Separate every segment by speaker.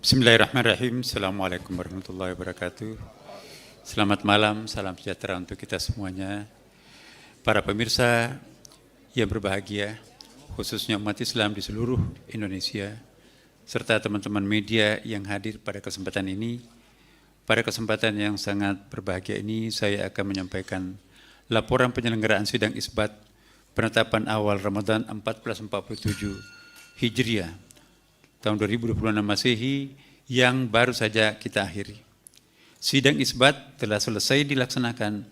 Speaker 1: Bismillahirrahmanirrahim. Assalamualaikum warahmatullahi wabarakatuh. Selamat malam, salam sejahtera untuk kita semuanya. Para pemirsa yang berbahagia, khususnya umat Islam di seluruh Indonesia, serta teman-teman media yang hadir pada kesempatan ini. Pada kesempatan yang sangat berbahagia ini, saya akan menyampaikan laporan penyelenggaraan sidang isbat penetapan awal Ramadan 1447 Hijriah tahun 2026 Masehi yang baru saja kita akhiri. Sidang isbat telah selesai dilaksanakan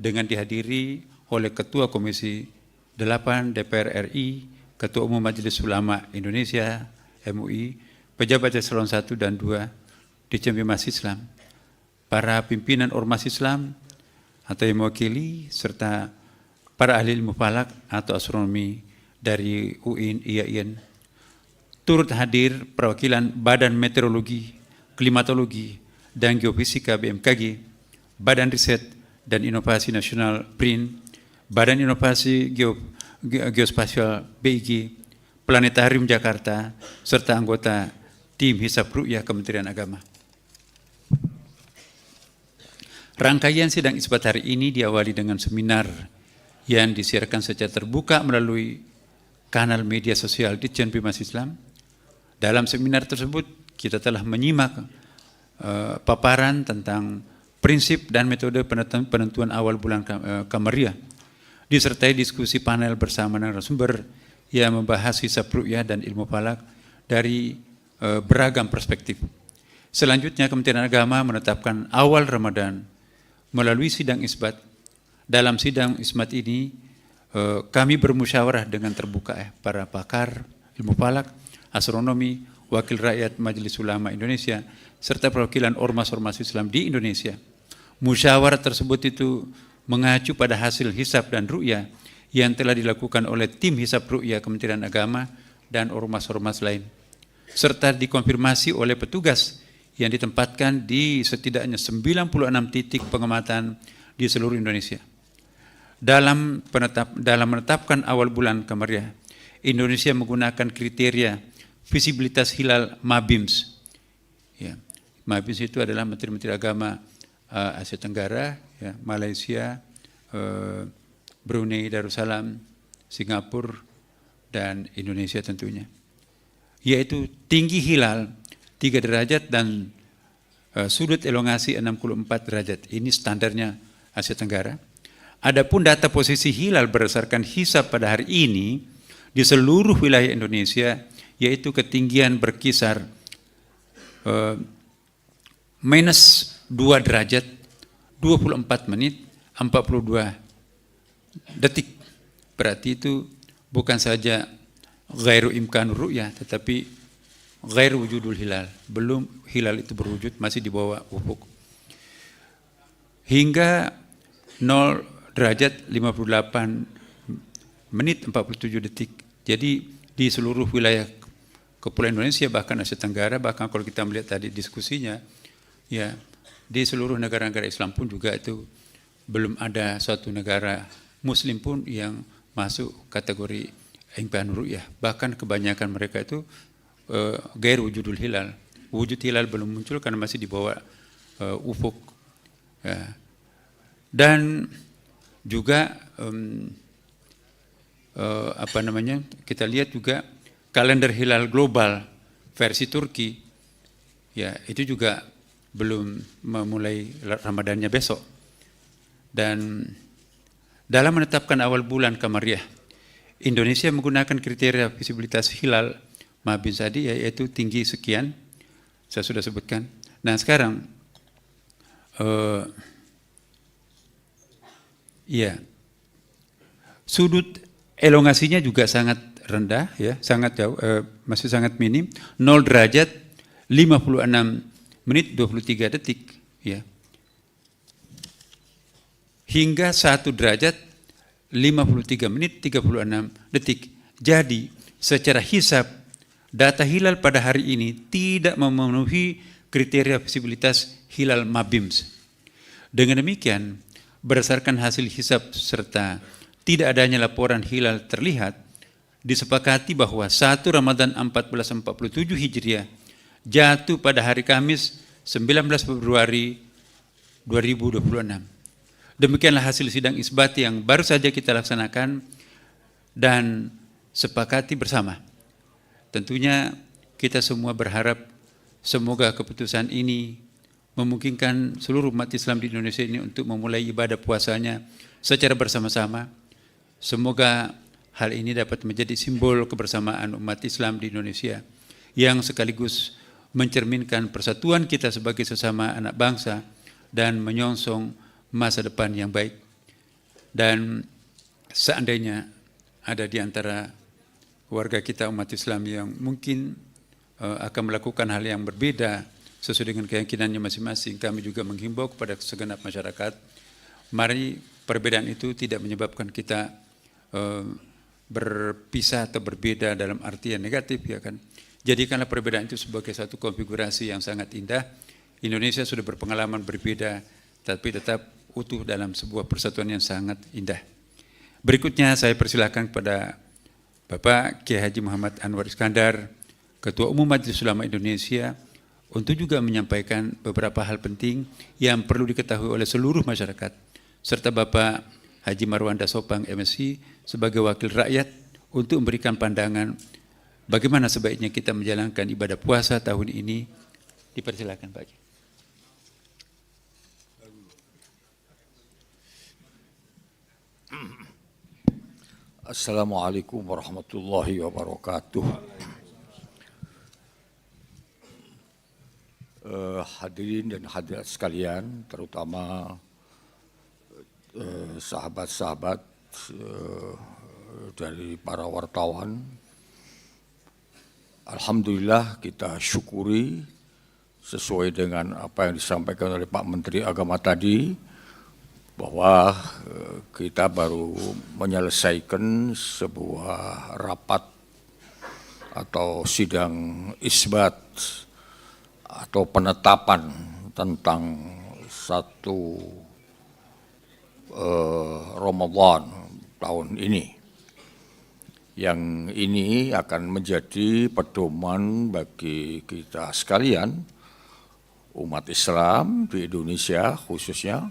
Speaker 1: dengan dihadiri oleh Ketua Komisi 8 DPR RI, Ketua Umum Majelis Ulama Indonesia MUI, pejabat eselon 1 dan 2 Ditjen Bimas Islam, para pimpinan ormas Islam atau yang mewakili, serta para ahli ilmu falak atau astronomi dari UIN, IAIN. Turut hadir perwakilan Badan Meteorologi, Klimatologi, dan Geofisika BMKG, Badan Riset dan Inovasi Nasional BRIN, Badan Inovasi Geospasial BIG, Planetarium Jakarta, serta anggota tim Hisab Ru'yah Kementerian Agama. Rangkaian sidang isbat hari ini diawali dengan seminar yang disiarkan secara terbuka melalui kanal media sosial Ditjen Bimas Islam. Dalam seminar tersebut kita telah menyimak paparan tentang prinsip dan metode penentuan awal bulan Kamariah, disertai diskusi panel bersama narasumber yang membahas hisab ru'yah dan ilmu falak dari beragam perspektif. Selanjutnya Kementerian Agama menetapkan awal Ramadan melalui sidang isbat. Dalam sidang isbat ini kami bermusyawarah dengan terbuka para pakar ilmu falak, astronomi, wakil rakyat Majelis Ulama Indonesia, serta perwakilan ormas-ormas Islam di Indonesia. Musyawarah tersebut itu mengacu pada hasil hisab dan ru'yah yang telah dilakukan oleh tim hisab ru'yah Kementerian Agama dan ormas-ormas lain, serta dikonfirmasi oleh petugas yang ditempatkan di setidaknya 96 titik pengamatan di seluruh Indonesia. Dalam menetapkan awal bulan Kamariah, Indonesia menggunakan kriteria visibilitas hilal MABIMS. Ya, MABIMS itu adalah Menteri-Menteri Agama Asia Tenggara, ya, Malaysia, Brunei Darussalam, Singapura, dan Indonesia tentunya. Yaitu tinggi hilal 3 derajat dan sudut elongasi 64 derajat. Ini standarnya Asia Tenggara. Adapun data posisi hilal berdasarkan hisab pada hari ini di seluruh wilayah Indonesia, yaitu ketinggian berkisar minus 2 derajat, 24 menit, 42 detik. Berarti itu bukan saja ghairu imkanur ru'yah, tetapi ghairu wujudul hilal. Belum hilal itu berwujud, masih di bawah ufuk. Hingga 0 derajat 58 menit 47 detik. Jadi di seluruh wilayah Kepulauan Indonesia, bahkan Asia Tenggara, bahkan kalau kita melihat tadi diskusinya, ya di seluruh negara-negara Islam pun juga itu belum ada suatu negara Muslim pun yang masuk kategori imkanur ru'yah. Bahkan kebanyakan mereka itu ghairu wujudul hilal. Wujud hilal belum muncul karena masih di bawah ufuk. Ya. Dan juga kita lihat juga kalender hilal global versi Turki, ya itu juga belum memulai Ramadannya besok. Dan dalam menetapkan awal bulan Kamariah, Indonesia menggunakan kriteria visibilitas hilal MABIMS tadi, yaitu tinggi sekian, saya sudah sebutkan. Nah sekarang, ya sudut elongasinya juga sangat rendah, ya, sangat jauh, masih sangat minim, 0 derajat 56 menit 23 detik, ya. Hingga 1 derajat 53 menit 36 detik. Jadi secara hisab data hilal pada hari ini tidak memenuhi kriteria visibilitas hilal MABIMS. Dengan demikian, berdasarkan hasil hisab serta tidak adanya laporan hilal terlihat, disepakati bahwa 1 Ramadan 1447 Hijriah jatuh pada hari Kamis 19 Februari 2026. Demikianlah hasil sidang isbat yang baru saja kita laksanakan dan sepakati bersama. Tentunya kita semua berharap semoga keputusan ini memungkinkan seluruh umat Islam di Indonesia ini untuk memulai ibadah puasanya secara bersama-sama. Semoga hal ini dapat menjadi simbol kebersamaan umat Islam di Indonesia yang sekaligus mencerminkan persatuan kita sebagai sesama anak bangsa dan menyongsong masa depan yang baik. Dan seandainya ada di antara warga kita umat Islam yang mungkin akan melakukan hal yang berbeda sesuai dengan keyakinannya masing-masing, kami juga menghimbau kepada segenap masyarakat, mari perbedaan itu tidak menyebabkan kita berpisah atau berbeda dalam arti yang negatif, ya kan. Jadikanlah perbedaan itu sebagai satu konfigurasi yang sangat indah. Indonesia sudah berpengalaman berbeda, tapi tetap utuh dalam sebuah persatuan yang sangat indah. Berikutnya saya persilakan kepada Bapak Kiai Haji Muhammad Anwar Iskandar, Ketua Umum Majelis Ulama Indonesia, untuk juga menyampaikan beberapa hal penting yang perlu diketahui oleh seluruh masyarakat, serta Bapak Haji Marwanda Sopang MSI sebagai wakil rakyat untuk memberikan pandangan bagaimana sebaiknya kita menjalankan ibadah puasa tahun ini. Dipersilakan Pak.
Speaker 2: Assalamualaikum warahmatullahi wabarakatuh. Hadirin dan hadirat sekalian, terutama sahabat-sahabat dari para wartawan. Alhamdulillah kita syukuri sesuai dengan apa yang disampaikan oleh Pak Menteri Agama tadi, bahwa kita baru menyelesaikan sebuah rapat atau sidang isbat atau penetapan tentang satu Ramadan tahun ini. Yang ini akan menjadi pedoman bagi kita sekalian, umat Islam di Indonesia khususnya,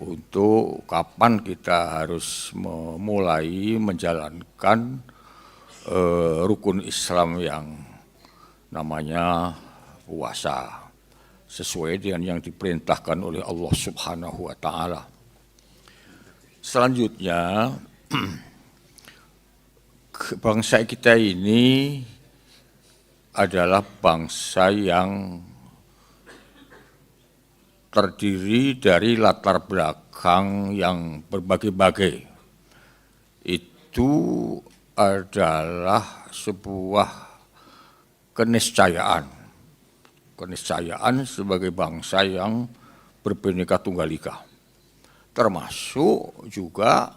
Speaker 2: untuk kapan kita harus memulai menjalankan rukun Islam yang namanya puasa, sesuai dengan yang diperintahkan oleh Allah Subhanahu wa Ta'ala. Selanjutnya, bangsa kita ini adalah bangsa yang terdiri dari latar belakang yang berbagai-bagai. Itu adalah sebuah keniscayaan sebagai bangsa yang berbhinneka tunggal ika, termasuk juga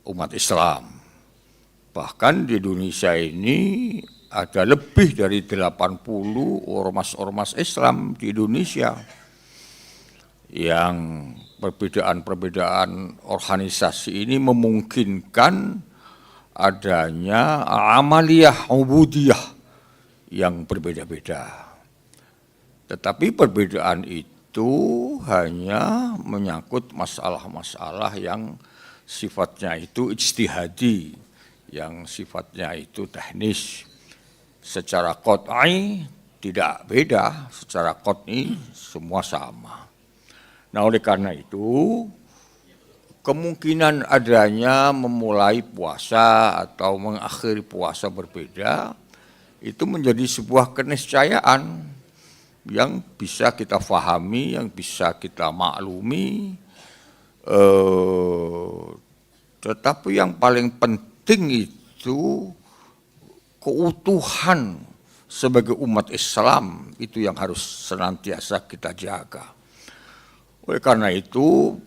Speaker 2: umat Islam. Bahkan di Indonesia ini ada lebih dari 80 ormas-ormas Islam di Indonesia, yang perbedaan-perbedaan organisasi ini memungkinkan adanya amaliyah ubudiyah yang berbeda-beda. Tetapi perbedaan itu hanya menyangkut masalah-masalah yang sifatnya itu ijtihadi, yang sifatnya itu teknis. Secara qat'i tidak beda, secara qat'i semua sama. Nah, oleh karena itu, kemungkinan adanya memulai puasa atau mengakhiri puasa berbeda, itu menjadi sebuah keniscayaan yang bisa kita fahami, yang bisa kita maklumi. Tetapi yang paling penting itu keutuhan sebagai umat Islam, itu yang harus senantiasa kita jaga. Oleh karena itu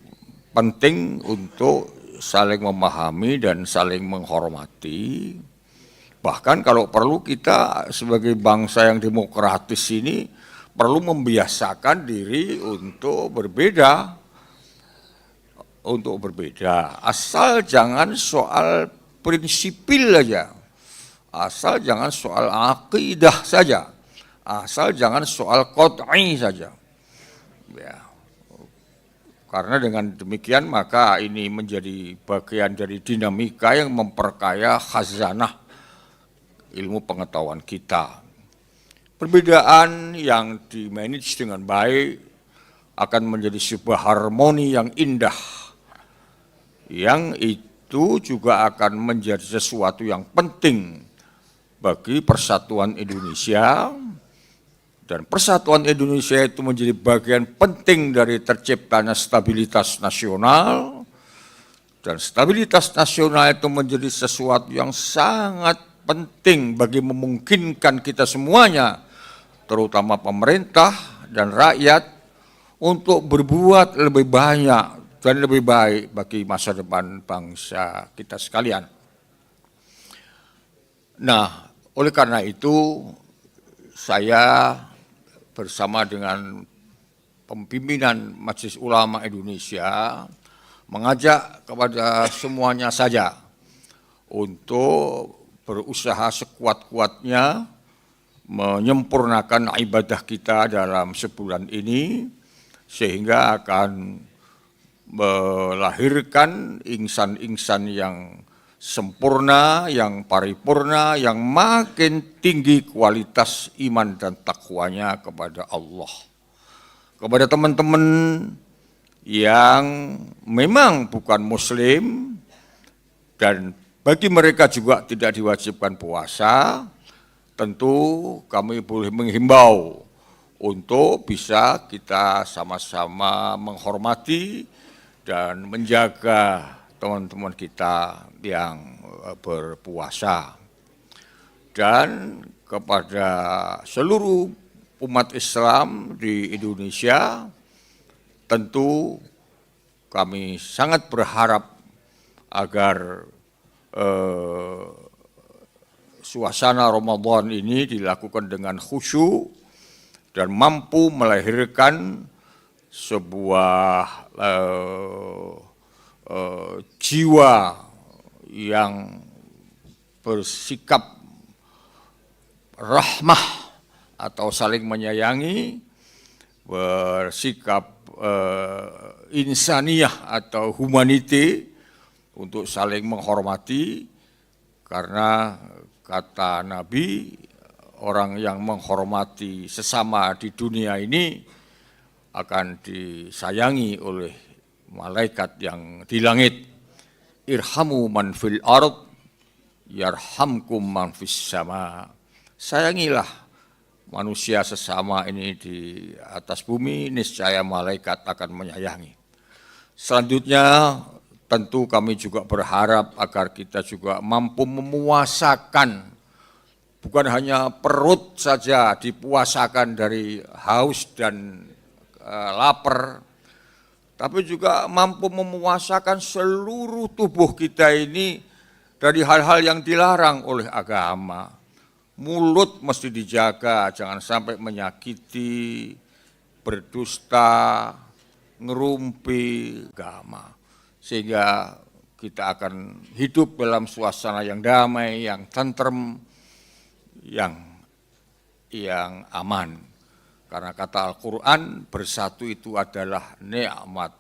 Speaker 2: penting untuk saling memahami dan saling menghormati. Bahkan kalau perlu kita sebagai bangsa yang demokratis ini perlu membiasakan diri untuk berbeda. Asal jangan soal prinsipil saja, asal jangan soal akidah saja, Asal jangan soal qot'i saja. Ya. Karena dengan demikian maka ini menjadi bagian dari dinamika yang memperkaya khazanah ilmu pengetahuan kita. Perbedaan yang dimanage dengan baik akan menjadi sebuah harmoni yang indah, yang itu juga akan menjadi sesuatu yang penting bagi persatuan Indonesia. Dan persatuan Indonesia itu menjadi bagian penting dari terciptanya stabilitas nasional. Dan stabilitas nasional itu menjadi sesuatu yang sangat penting bagi memungkinkan kita semuanya, terutama pemerintah dan rakyat, untuk berbuat lebih banyak dan lebih baik bagi masa depan bangsa kita sekalian. Nah, oleh karena itu saya bersama dengan pimpinan Majelis Ulama Indonesia mengajak kepada semuanya saja untuk berusaha sekuat-kuatnya menyempurnakan ibadah kita dalam sebulan ini, sehingga akan melahirkan insan-insan yang sempurna, yang paripurna, yang makin tinggi kualitas iman dan takwanya kepada Allah. Kepada teman-teman yang memang bukan muslim dan bagi mereka juga tidak diwajibkan puasa, tentu kami boleh menghimbau untuk bisa kita sama-sama menghormati dan menjaga teman-teman kita yang berpuasa. Dan kepada seluruh umat Islam di Indonesia, tentu kami sangat berharap agar suasana Ramadan ini dilakukan dengan khusyuk dan mampu melahirkan sebuah jiwa yang bersikap rahmah atau saling menyayangi, bersikap insaniyah atau humanity untuk saling menghormati, karena kata Nabi, orang yang menghormati sesama di dunia ini akan disayangi oleh malaikat yang di langit. Irhamu man fil ard yarhamkum man fis sama. Sayangilah manusia sesama ini di atas bumi, niscaya malaikat akan menyayangi. Selanjutnya tentu kami juga berharap agar kita juga mampu memuasakan, bukan hanya perut saja dipuasakan dari haus dan lapar, tapi juga mampu memuasakan seluruh tubuh kita ini dari hal-hal yang dilarang oleh agama. Mulut mesti dijaga, jangan sampai menyakiti, berdusta, ngerumpi agama. Sehingga kita akan hidup dalam suasana yang damai, yang tentrem, yang aman. Karena kata Al-Quran, bersatu itu adalah nikmat.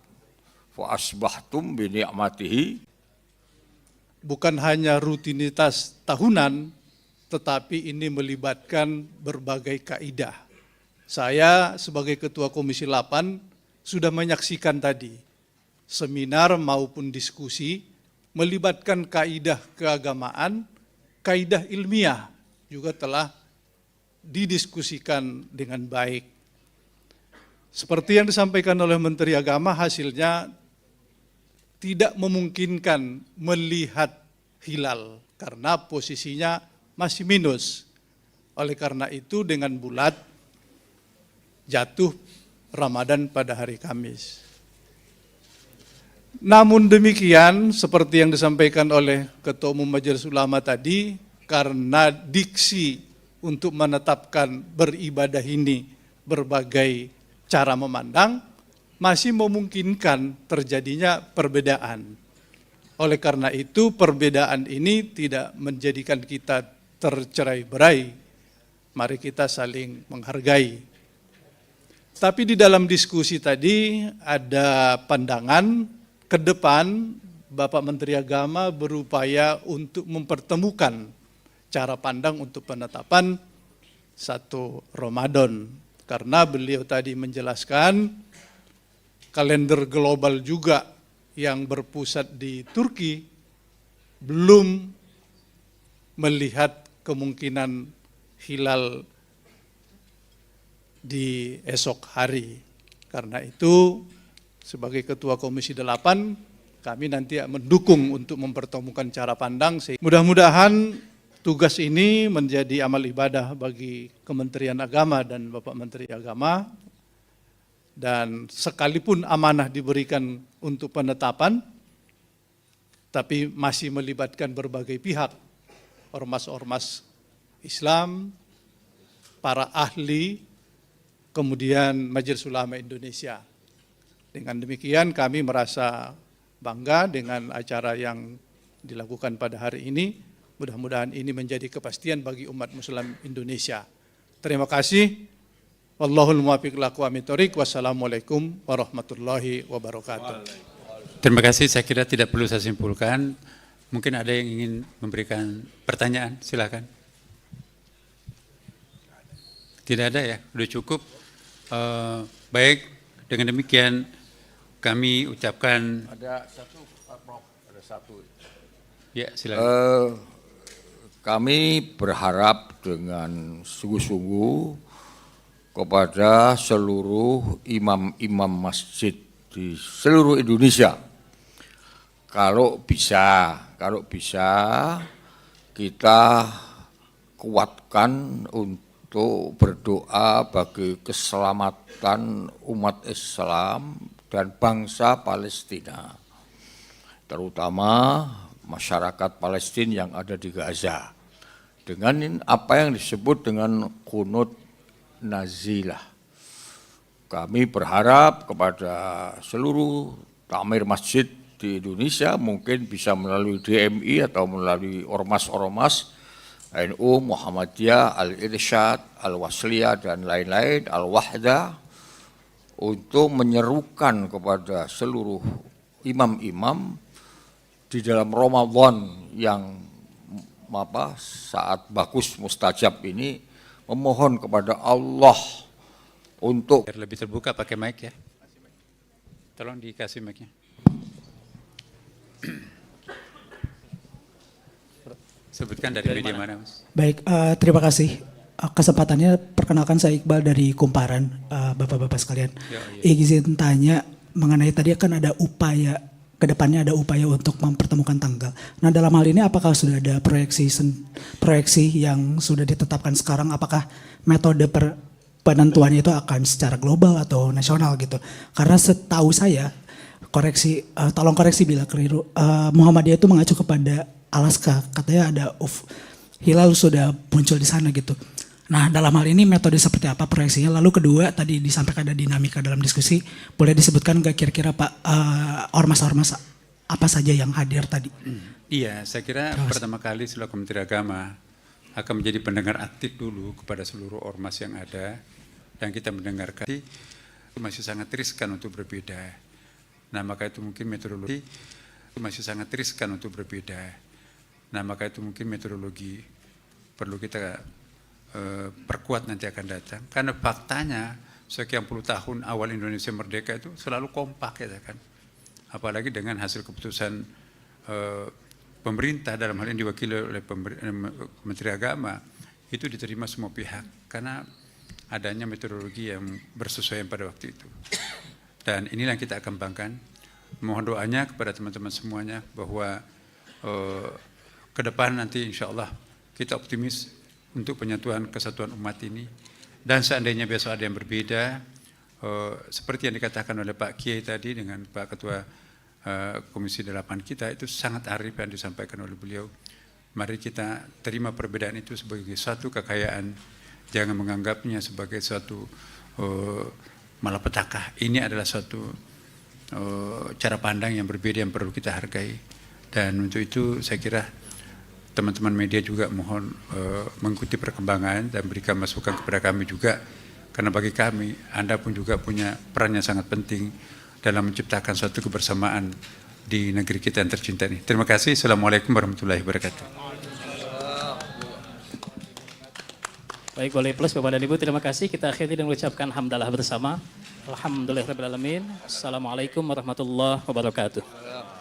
Speaker 2: Fa asbahtum bi ni'matihi.
Speaker 3: Bukan hanya rutinitas tahunan, tetapi ini melibatkan berbagai kaidah. Saya sebagai Ketua Komisi 8 sudah menyaksikan tadi, seminar maupun diskusi melibatkan kaidah keagamaan, kaidah ilmiah juga telah didiskusikan dengan baik. Seperti yang disampaikan oleh Menteri Agama, hasilnya tidak memungkinkan melihat hilal karena posisinya masih minus. Oleh karena itu dengan bulat jatuh Ramadan pada hari Kamis. Namun demikian, seperti yang disampaikan oleh Ketua Umum Majelis Ulama tadi, karena diksi untuk menetapkan beribadah ini berbagai cara memandang, masih memungkinkan terjadinya perbedaan. Oleh karena itu, perbedaan ini tidak menjadikan kita tercerai-berai, Mari kita saling menghargai. Tapi di dalam diskusi tadi ada pandangan ke depan Bapak Menteri Agama berupaya untuk mempertemukan cara pandang untuk penetapan 1 Ramadan. Karena beliau tadi menjelaskan kalender global juga yang berpusat di Turki belum melihat kemungkinan hilal di esok hari. Karena itu sebagai Ketua Komisi 8 kami nanti mendukung untuk mempertemukan cara pandang. Mudah-mudahan tugas ini menjadi amal ibadah bagi Kementerian Agama dan Bapak Menteri Agama. Dan sekalipun amanah diberikan untuk penetapan, tapi masih melibatkan berbagai pihak, ormas-ormas Islam, para ahli, kemudian Majelis Ulama Indonesia. Dengan demikian kami merasa bangga dengan acara yang dilakukan pada hari ini. Mudah-mudahan ini menjadi kepastian bagi umat Muslim Indonesia. Terima kasih. Wallahul muwaffiq ila aqwamit thoriq. Wassalamualaikum warahmatullahi wabarakatuh.
Speaker 1: Terima kasih, saya kira tidak perlu saya simpulkan. Mungkin ada yang ingin memberikan pertanyaan, silakan. Tidak ada ya, sudah cukup. Baik, dengan demikian kami ucapkan.
Speaker 2: Ada satu, Prof. Ada satu.
Speaker 1: Ya, silakan.
Speaker 2: Kami berharap dengan sungguh-sungguh kepada seluruh imam-imam masjid di seluruh Indonesia, kalau bisa kita kuatkan untuk berdoa bagi keselamatan umat Islam dan bangsa Palestina, terutama masyarakat Palestina yang ada di Gaza, dengan apa yang disebut dengan qunut nazilah. Kami berharap kepada seluruh takmir masjid di Indonesia, mungkin bisa melalui DMI atau melalui ormas-ormas NU, Muhammadiyah, Al-Irsyad, Al-Wasliyah dan lain-lain, Al-Wahdah, untuk menyerukan kepada seluruh imam-imam di dalam Ramadan yang saat bagus mustajab ini, memohon kepada Allah untuk
Speaker 1: Lebih terbuka pakai mic ya. Tolong dikasih mic-nya. Sebutkan dari media mana, Mas?
Speaker 4: Baik, terima kasih kesempatannya. Perkenalkan, saya Iqbal dari Kumparan, Bapak-Bapak sekalian. Izin tanya mengenai tadi kan ada upaya, kedepannya ada upaya untuk mempertemukan tanggal. Nah, dalam hal ini apakah sudah ada proyeksi yang sudah ditetapkan sekarang? Apakah metode penentuannya itu akan secara global atau nasional gitu? Karena setahu saya, tolong koreksi bila keliru, Muhammadiyah itu mengacu kepada Alaska, katanya ada hilal sudah muncul di sana gitu. Nah, dalam hal ini metode seperti apa proyeksinya? Lalu kedua, tadi disampaikan ada dinamika dalam diskusi, boleh disebutkan nggak kira-kira Pak ormas-ormas apa saja yang hadir tadi?
Speaker 1: Iya, saya kira pertama kali selaku Menteri Agama akan menjadi pendengar aktif dulu kepada seluruh ormas yang ada, dan kita mendengarkan masih sangat riskan untuk berbeda. Nah, maka itu mungkin metodologi masih sangat riskan untuk berbeda. Nah, maka itu mungkin metodologi perlu kita perkuat nanti akan datang, karena faktanya sekian puluh tahun awal Indonesia merdeka itu selalu kompak ya kan, apalagi dengan hasil keputusan pemerintah dalam hal ini diwakili oleh Menteri Agama, itu diterima semua pihak karena adanya metodologi yang bersesuaian pada waktu itu. Dan inilah yang kita kembangkan. Mohon doanya kepada teman-teman semuanya bahwa ke depan nanti insya Allah kita optimis untuk penyatuan kesatuan umat ini. Dan seandainya besok ada yang berbeda, seperti yang dikatakan oleh Pak Kiai tadi dengan Pak Ketua Komisi 8 kita, itu sangat arif yang disampaikan oleh beliau. Mari kita terima perbedaan itu sebagai satu kekayaan, jangan menganggapnya sebagai suatu malapetaka. Ini adalah suatu cara pandang yang berbeda yang perlu kita hargai. Dan untuk itu saya kira teman-teman media juga mohon mengikuti perkembangan dan berikan masukan kepada kami juga, karena bagi kami Anda pun juga punya peran yang sangat penting dalam menciptakan suatu kebersamaan di negeri kita yang tercinta ini. Terima kasih. Assalamualaikum warahmatullahi wabarakatuh.
Speaker 5: Baik, boleh plus Bapak dan Ibu, terima kasih. Kita akhiri dengan mengucapkan hamdalah bersama. Alhamdulillahirrahmanirrahim. Assalamualaikum warahmatullahi wabarakatuh.